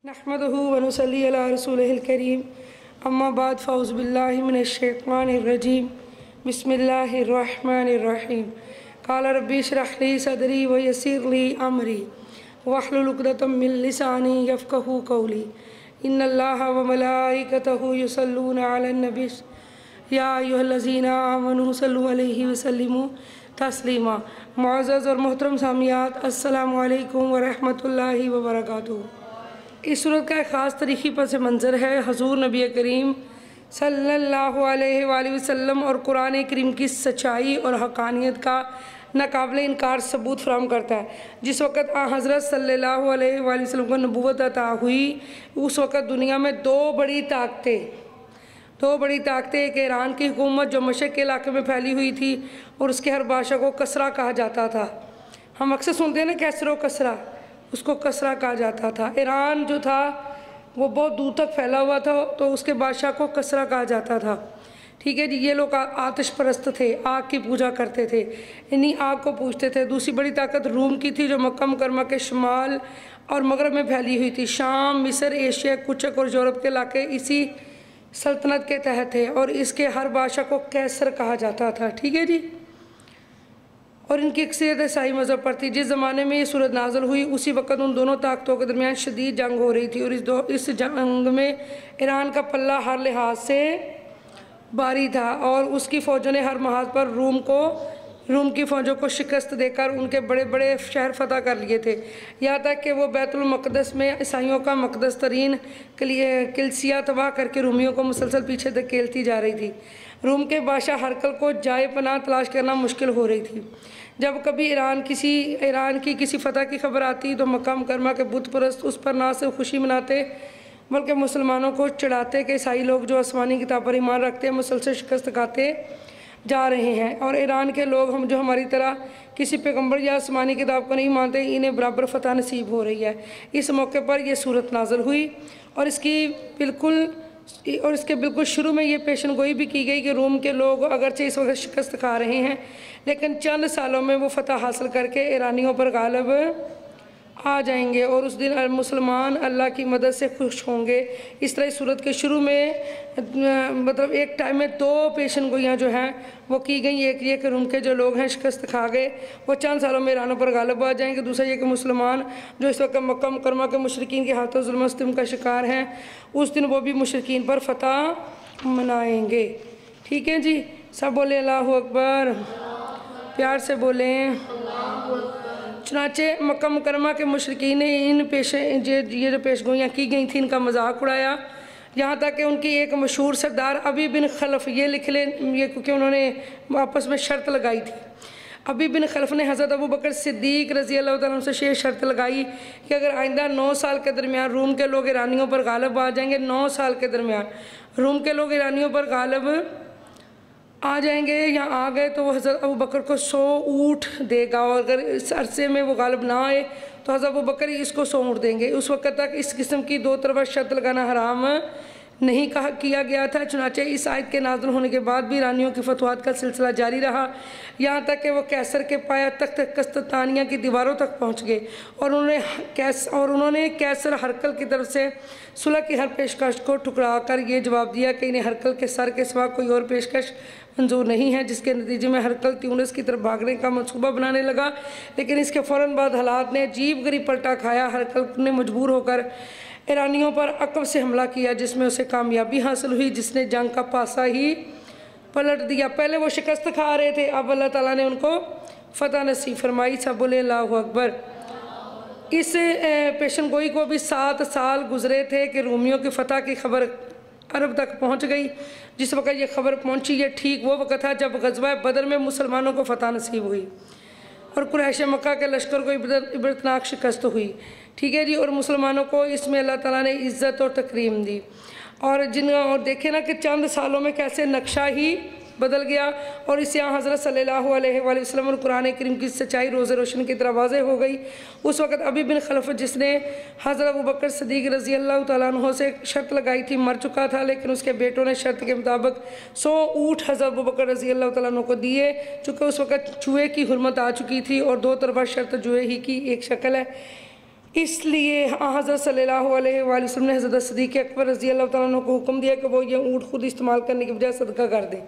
नहमदुहु व नुसल्ली अला रसूलिहिल करीम अम्मा बाद फ़ाउज़ु बिल्लाहि मिनश शैतानिर रजीम बिस्मिल्लाहिर रहमानिर रहीम क़ाल रब्बि इश्रह ली सदरी व यस्सिर ली अमरी वहलुल उक़दतम मिन लिसानी यफ़क़हू क़ौली इन्नल्लाहा व मलाइकतहु युसल्लूना अलन नबी या अय्युहल्लज़ीना आमनू सल्लु अलैहि व सल्लिमू तस्लीमा। मुअज़्ज़ज़ और मोहतरम सामियात, अस्सलामु अलैकुम व रहमतुल्लाहि व बरकातुहू। इस सूरत का एक ख़ास तारीख़ी पस मंज़र है हज़ूर नबी करीम सल्लल्लाहु अलैहि वसल्लम और कुरान करीम की सच्चाई और हक़ानियत का नाक़ाबिल इनकार सबूत फराहम करता है। जिस वक़्त हज़रत सल्लल्लाहु अलैहि वसल्लम को नबूवत अता हुई, उस वक़्त दुनिया में दो बड़ी ताकतें एक ईरान की हुकूमत जो मशरक़ के इलाके में फैली हुई थी और उसके हर बादशाह को कसरा कहा जाता था। हम अक्सर सुनते हैं ना कैसरो कसरा, उसको कसरा कहा जाता था। ईरान जो था वो बहुत दूर तक फैला हुआ था, तो उसके बादशाह को कसरा कहा जाता था। ठीक है जी। ये लोग आतिश परस्त थे, आग की पूजा करते थे, इन्हीं आग को पूजते थे। दूसरी बड़ी ताकत रूम की थी जो मक्का मुकरमा के शुमाल और मगरब में फैली हुई थी। शाम, मिस्र, एशिया, कुचक और यूरोप के इलाके इसी सल्तनत के तहत थे और इसके हर बादशाह को कैसर कहा जाता था। ठीक है जी। और इनकी अक्सरियत ईसाई मज़हब पर थी। जिस ज़माने में ये सूरत नाज़िल हुई, उसी वक्त उन दोनों ताकतों के दरमियान शदीद जंग हो रही थी और इस जंग में ईरान का पल्ला हर लिहाज से भारी था और उसकी फ़ौजों ने हर महाज पर रूम की फ़ौजों को शिकस्त देकर उनके बड़े बड़े शहर फतह कर लिए थे। यहाँ तक कि वो बैतुल मक़दस में ईसाइयों का मक़दस तरीन कलिसिया तबाह करके रूमियों को मुसलसल पीछे धकेलती जा रही थी। रूम के बादशाह हरकल को जाए पनाह तलाश करना मुश्किल हो रही थी। जब कभी ईरान की किसी फ़तह की खबर आती तो मक्का मुकरमा के बुत परस्त उस पर ना सिर्फ खुशी मनाते बल्कि मुसलमानों को चिढ़ाते कि ईसाई लोग जो आसमानी किताब पर ईमान रखते हैं मुसलसल शिकस्त खाते जा रहे हैं, और ईरान के लोग हम जो हमारी तरह किसी पैगंबर या आसमानी किताब को नहीं मानते, इन्हें बराबर फ़तह नसीब हो रही है। इस मौके पर यह सूरत नाज़िल हुई और इसके बिल्कुल शुरू में ये पेशन गोई भी की गई कि रूम के लोग अगरचे इस वक्त शिकस्त खा रहे हैं, लेकिन चंद सालों में वो फतह हासिल करके ईरानियों पर गालिब आ जाएंगे और उस दिन मुसलमान अल्लाह की मदद से खुश होंगे। इस तरह इस सूरत के शुरू में मतलब एक टाइम में दो पेशन गोइयाँ जो हैं वो की गई। एक ये कि रूम के जो लोग हैं शिकस्त खा गए, वो चंद सालों में ईरानों पर गालिब आ जाएंगे। दूसरा ये कि मुसलमान जो इस वक्त मक्का मुकरमा के मुशरिकीन के हाथों जुल्म सितम का शिकार हैं, उस दिन वो भी मुशरिकीन पर फतह मनाएंगे। ठीक है जी। सब बोले अल्लाहु अकबर, प्यार से बोलें। चुनाचे मक्का मुकरमा के मुशरिकीन ने ये जो पेशगोइयाँ की गई थी इनका मजाक उड़ाया, यहाँ तक कि उनकी एक मशहूर सरदार अबी बिन खलफ, ये लिख लें ये क्योंकि उन्होंने आपस में शर्त लगाई थी। अबी बिन खलफ ने हज़रत अबू बकर सिद्दीक़ रज़ी अल्लाह तआला अन्हु से ये शर्त लगाई कि अगर आइंदा 9 साल के दरमियान रूम के लोग ईरानियों पर गालिब आ जाएंगे, 9 साल के दरमियान रूम के लोग ईरानियों पर गालिब आ जाएंगे या आ गए तो वो हज़रत अबू बकर को 100 ऊँट देगा, और अगर इस अरसे में वो गालिब ना आए तो हज़रत अबू बकर इसको 100 ऊँट देंगे। उस वक्त तक इस किस्म की दो तरफा शर्त लगाना हराम नहीं किया गया था। चुनाचे इस आयत के नाज़िल होने के बाद भी ईरानियों की फतवात का सिलसिला जारी रहा, यहाँ तक कि वो कैसर के पाया तख्त कस्तानिया की दीवारों तक पहुँच गए और उन्होंने कैसर हरकल की तरफ से सुलह की हर पेशकश को ठुकरा कर ये जवाब दिया कि इन्हें हरकल के सर के सिवा कोई और पेशकश मंजूर नहीं है, जिसके नतीजे में हरकल ट्यूनिस की तरफ भागने का मंसूबा बनाने लगा। लेकिन इसके फ़ौरन बाद हालात ने अजीब गरीब पलटा खाया। हरकल ने मजबूर होकर ईरानियों पर अकब से हमला किया, जिसमें उसे कामयाबी हासिल हुई, जिसने जंग का पासा ही पलट दिया। पहले वो शिकस्त खा रहे थे, अब अल्लाह ताला ने उनको फ़तह नसीब फरमाई। सब बोले अल्लाहु अकबर। इस पेशन गोई को भी 7 साल गुजरे थे कि रूमियों की फ़तह की खबर अरब तक पहुंच गई। जिस वक्त ये खबर पहुंची, ये ठीक वो वक्त था जब ग़ज़वा बदर में मुसलमानों को फ़तह नसीब हुई और कुरैश मक्का के लश्कर को इबरतनाक शिकस्त हुई। ठीक है जी। और मुसलमानों को इसमें अल्लाह ताला ने इज़्ज़त और तकरीम दी और देखे ना कि चंद सालों में कैसे नक्शा ही बदल गया। और इससे यहाँ हज़रत सल्लल्लाहु अलैहि वसल्लम और कुरान करीम की सच्चाई रोज़ रोशन की तरह वाज़ेह हो गई। उस वक़्त अबी बिन खलफ जिसने हज़रत अबू बकर सिद्दीक़ रज़ी अल्लाह तआला अन्हु से शर्त लगाई थी मर चुका था, लेकिन उसके बेटों ने शर्त के मुताबिक 100 ऊँट हज़रत अबू बकर रज़ी अल्लाह तआला अन्हु को दिए। चूँकि उस वक़्त जुए की हुर्मत आ चुकी थी और दो तरफा शर्त जुए ही की एक शक्ल है। اس لیے حضرت صلی اللہ علیہ وآلہ وسلم نے حضرت صدیق اکبر رضی اللہ تعالیٰ عنہ کو حکم دیا کہ وہ یہ اونٹ خود استعمال کرنے کی بجائے صدقہ کر دیں۔